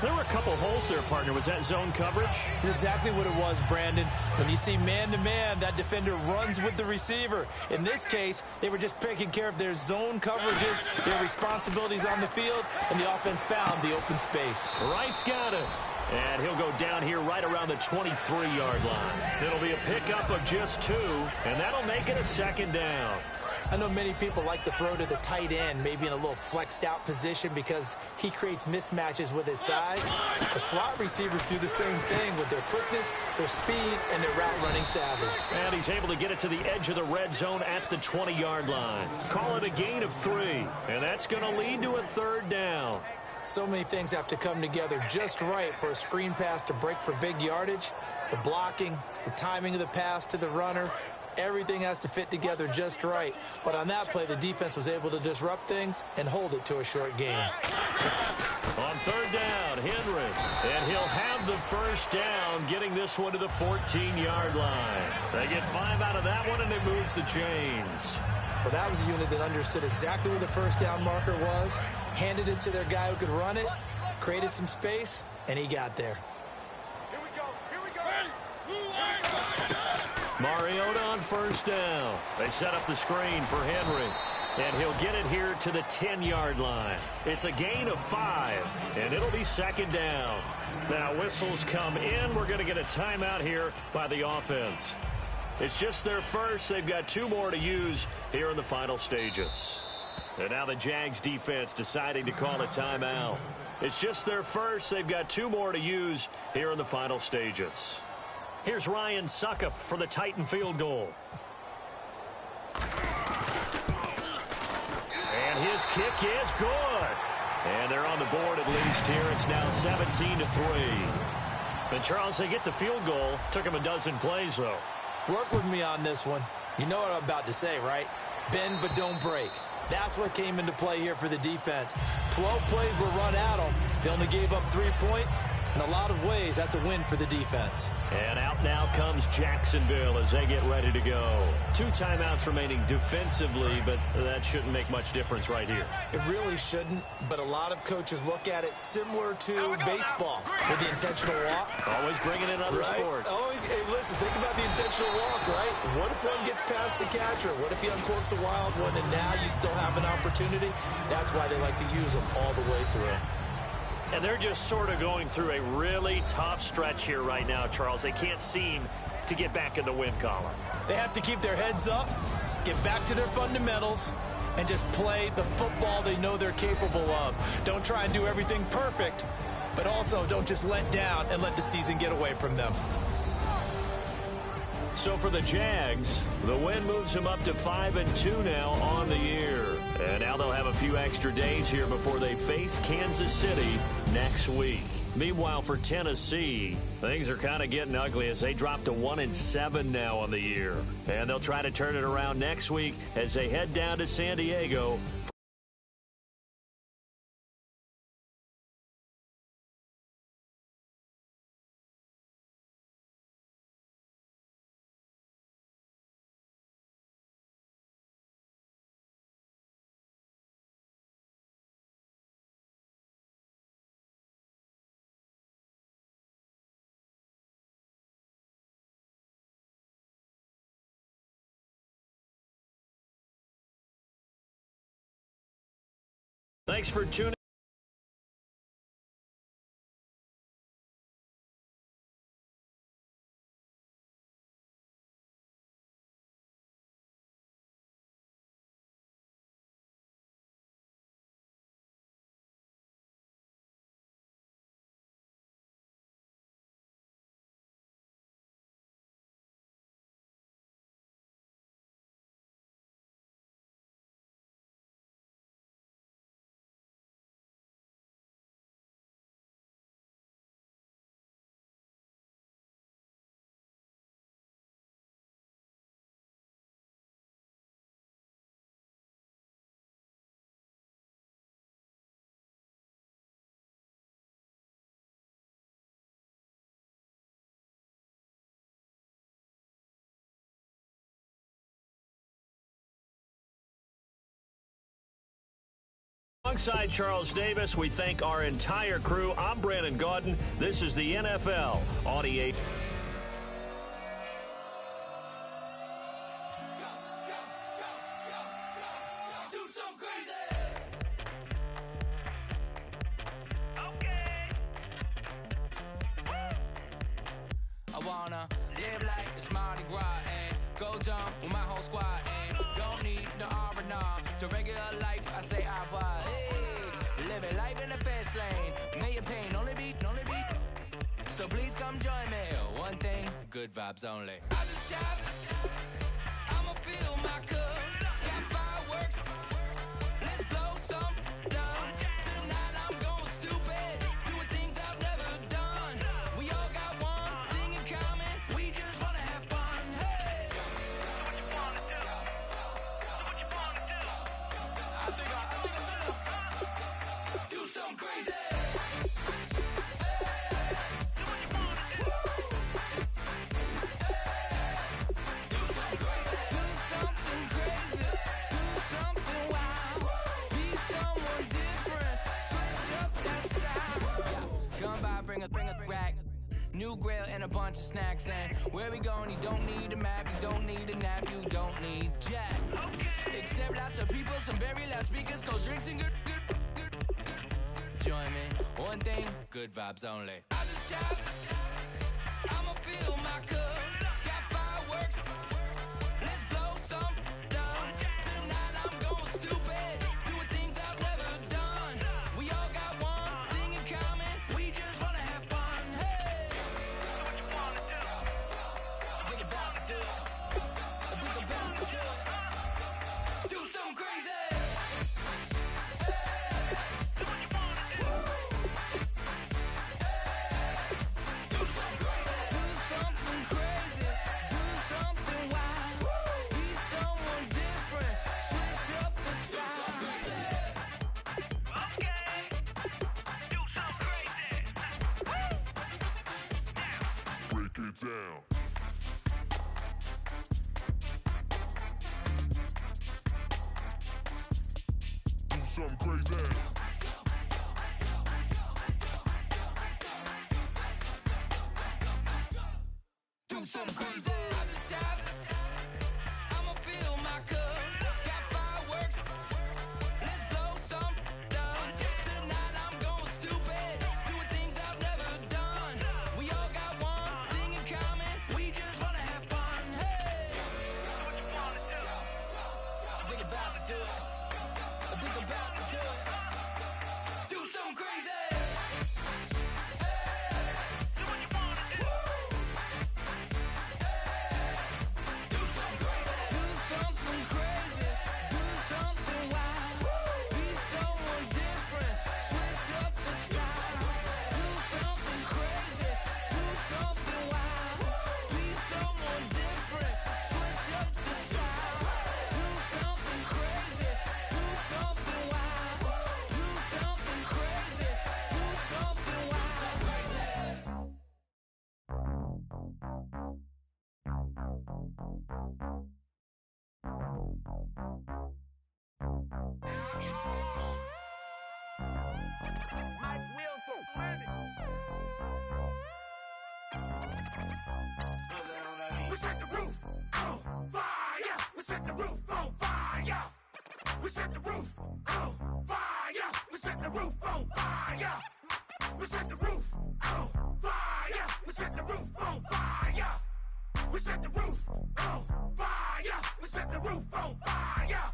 [SPEAKER 1] There were a couple holes there, partner. Was that zone coverage?
[SPEAKER 2] It's exactly what it was, Brandon. When you see man-to-man, that defender runs with the receiver. In this case, they were just taking care of their zone coverages, their responsibilities on the field, and the offense found the open space.
[SPEAKER 1] Wright's got it. And he'll go down here right around the 23-yard line. It'll be a pickup of just 2, and that'll make it a 2nd down.
[SPEAKER 2] I know many people like to throw to the tight end, maybe in a little flexed out position because he creates mismatches with his size. The slot receivers do the same thing with their quickness, their speed, and their route running savvy.
[SPEAKER 1] And he's able to get it to the edge of the red zone at the 20-yard line. Call it a gain of 3, and that's going to lead to a 3rd down.
[SPEAKER 2] So many things have to come together just right for a screen pass to break for big yardage. The blocking, the timing of the pass to the runner, Everything has to fit together just right. But on that play, the defense was able to disrupt things and hold it to a short game.
[SPEAKER 1] On third down, Henry. And he'll have the first down, getting this one to the 14-yard line. They get 5 out of that one, and it moves the chains.
[SPEAKER 2] Well, that was a unit that understood exactly where the first down marker was, handed it to their guy who could run it, created some space, and he got there.
[SPEAKER 3] Here we go. Here we go.
[SPEAKER 1] Mariota on first down. They set up the screen for Henry. And he'll get it here to the 10-yard line. It's a gain of 5, and it'll be second down. Now, whistles come in. We're going to get a timeout here by the offense. It's just their first. They've got 2 more to use here in the final stages. And now the Jags defense deciding to call a timeout. It's just their first. They've got 2 more to use here in the final stages. Here's Ryan Suckup for the Titan field goal. And his kick is good. And they're on the board at least here. It's now 17-3. And Charles, they get the field goal. Took them a dozen plays, though.
[SPEAKER 2] Work with me on this one. You know what I'm about to say, right? Bend but don't break. That's what came into play here for the defense. 12 plays were run at them. They only gave up 3 points. In a lot of ways, that's a win for the defense.
[SPEAKER 1] And out now comes Jacksonville as they get ready to go. 2 timeouts remaining defensively, but that shouldn't make much difference right here.
[SPEAKER 2] It really shouldn't, but a lot of coaches look at it similar to baseball with the intentional walk.
[SPEAKER 1] Always bringing in other sports.
[SPEAKER 2] Always, hey, listen, think about the intentional walk, right? What if one gets past the catcher? What if he uncorks a wild one and now you still have an opportunity? That's why they like to use them all the way through.
[SPEAKER 1] And they're just sort of going through a really tough stretch here right now, Charles. They can't seem to get back in the win column.
[SPEAKER 2] They have to keep their heads up, get back to their fundamentals, and just play the football they know they're capable of. Don't try and do everything perfect, but also don't just let down and let the season get away from them.
[SPEAKER 1] So for the Jags, the win moves them up to 5-2 now on the year. And now they'll have a few extra days here before they face Kansas City next week. Meanwhile, for Tennessee, things are kind of getting ugly as they drop to 1-7 now on the year. And they'll try to turn it around next week as they head down to San Diego. Thanks for tuning. Alongside Charles Davis, we thank our entire crew. I'm Brandon Gaudin. This is the NFL on EA.
[SPEAKER 4] I wanna live like it's Mardi Gras and go dumb with my whole squad and don't need the R&R to regular life. I say au revoir. Hey, living life in the fast lane. May your pain only be. So please come join me. One thing, good vibes only. I just tap. I'ma fill my cup. Got fireworks. Let's blow some dumb. Tonight I'm going stupid. Doing things I've never done. We all got one thing in common. We just wanna have fun. Hey. bring a rack. New grill and a bunch of snacks. And where we going, you don't need a map, you don't need a nap, you don't need jack. Except lots of people, some very loud speakers, cold drinks and good. Join me, one thing, good vibes only. I just tapped, I'ma fill my cup. Got fireworks, let's blow some down. Tonight I'm going stupid, doing things I've never done. We all got one thing in common, we just wanna have fun. Hey, do what you wanna do. Think about to do it. Think about to do it. Do something crazy.
[SPEAKER 5] Down. Do something crazy.
[SPEAKER 4] Do something crazy. I just tapped, I'ma fill my cup. Got fireworks, let's blow some down. Tonight I'm going stupid, doing things I've never done. We all got one thing in common, we just wanna have fun. Hey, do what you wanna do. Think about to do it. Think about to do it. Do something crazy.
[SPEAKER 5] We set the roof on fire. We set the roof on fire. We set the roof on fire. We set the roof on fire. We set the roof on fire. We set the roof on fire. We set the roof on fire. We set the roof on fire.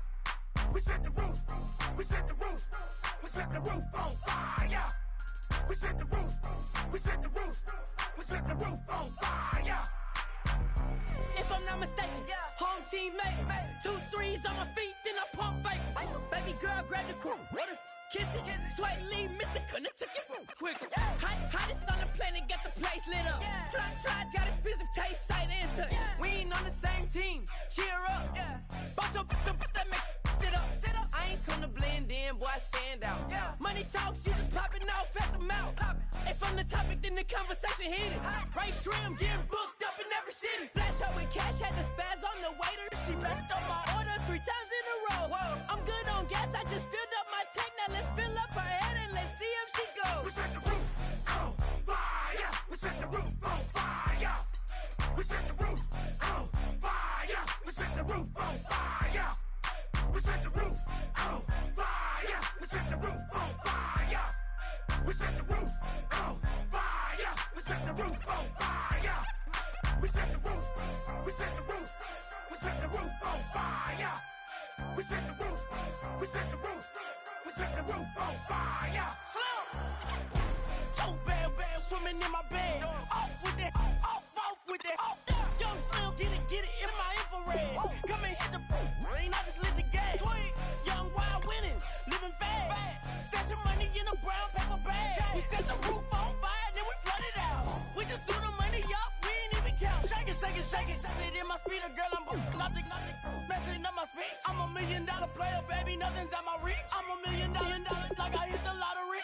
[SPEAKER 5] We set the roof. We set the roof. We set the roof on fire. We set the roof. We set the roof. We set the roof on fire.
[SPEAKER 6] If I'm not mistaken, home team made it. 2 3s on my feet, then I pump fake. Baby girl, grab the crew. What if kiss it? Sweat leave, Mr. Couldn't took it quicker. Hottest on the planet, got the place lit up. Fly, got expensive taste, sight into. We ain't on the same team. Cheer up. Bought your that make sit up. I ain't come to blend in, boy, I stand out. Money talks, you just popping off at the mouth. If I'm the topic, then the conversation heated. Right trim, getting booked up in every city. Splash her with cash, had the spaz on the waiter. She messed up my order 3 times in a row. I'm good on gas, I just filled up my tank. Now let's fill up her head and let's see if she goes.
[SPEAKER 5] We set the roof on fire. We set the roof on fire. We set the roof on fire. We set the roof on fire. We set the roof on fire. We set the roof on fire. We set the roof on fire. We set the roof on fire. We set the roof. We set the roof. We set the roof on fire. We set the roof. We set the roof. We set the roof on fire.
[SPEAKER 6] So bad, swimming in my bed. Off with it, off with it. Young Slim, get it in my infrared. Come and hit the rain, I just lit the gas. Young wild winning, living fast. Stash your money in a brown paper bag. We set the roof on fire, then we flood it out. We just threw the money up, we ain't even count. Shake it. It in my speeder, girl, I'm nothing, messing up my speech. I'm $1 million player, baby, nothing's at my reach. I'm $1 million, like I hit the lottery.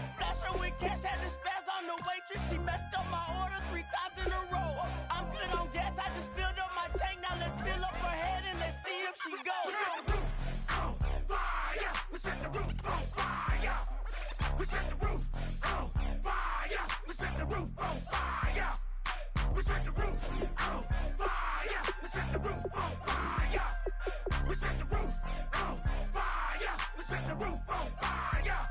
[SPEAKER 6] Splash her with cash, had the spaz on the waitress. She messed up my order 3 times in a row. I'm good on gas, I just filled up my tank. Now let's fill up her head and let's see if she goes.
[SPEAKER 5] We set the roof on fire. We set the roof on fire. We set the roof on fire. We set the roof on fire.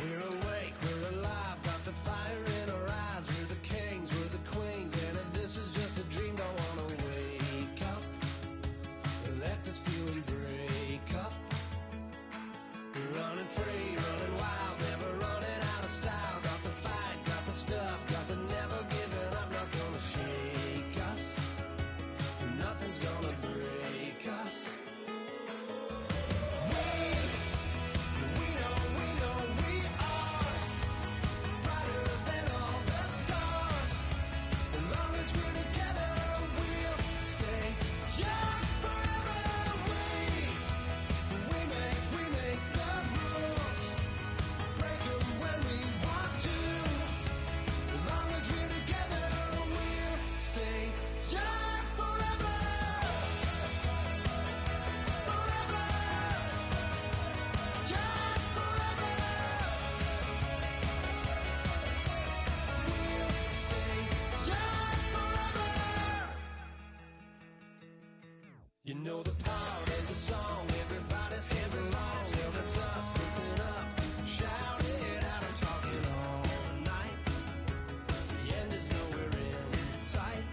[SPEAKER 7] We're awake, we're alive, got the fire in our eyes. We're the kings, we're the queens, and if this is just a dream, don't wanna wake up. Let this feeling break up. We're running free, running wild, never running out of style. Got the fight, got the stuff, got the never giving up. Not gonna shake us, nothing's gonna break us. We know we are brighter than all the stars. As long as we're together, we'll stay young forever. We make the rules, break 'em when we want to. As long as we're together, we'll stay young forever. Forever. Young forever. We'll stay young forever. You know the part of the song, everybody sings along. Well, that's us, listen up, shout it out, I'm talking all night. The end is nowhere in sight.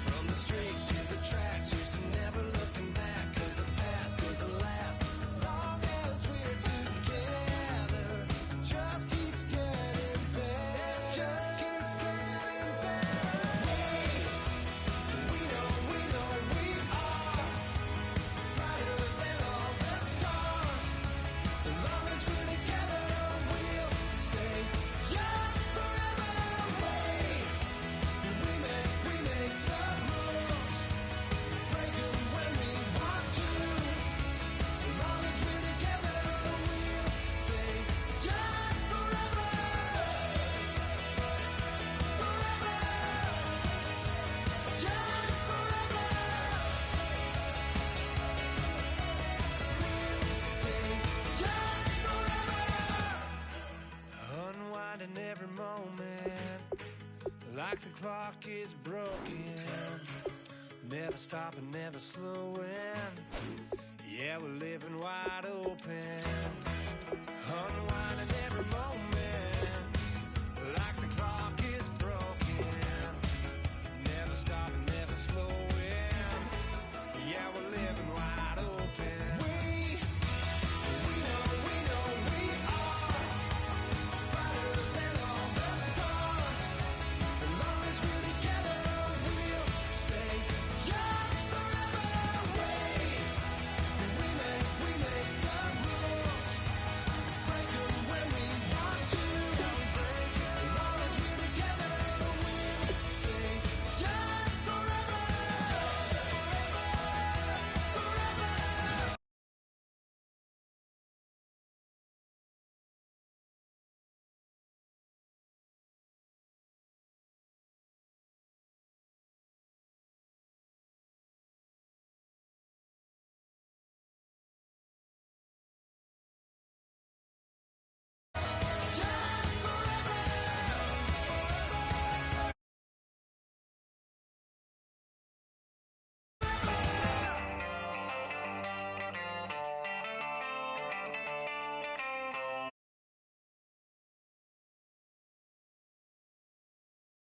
[SPEAKER 7] From the streets to the tracks, here's to never looking back, 'cause the past doesn't last. Long as we're together, just keeps getting better. Just keeps getting better. We know we are brighter than all the stars. As long as we're together, we'll stay young forever. We make the rules, break 'em when we want to. As long as we're together, we'll stay young forever. Forever. Young forever. We'll stay young forever. Unwinding every moment, like the clock is broken. Never stopping, never slowing. Yeah, we're living wide open.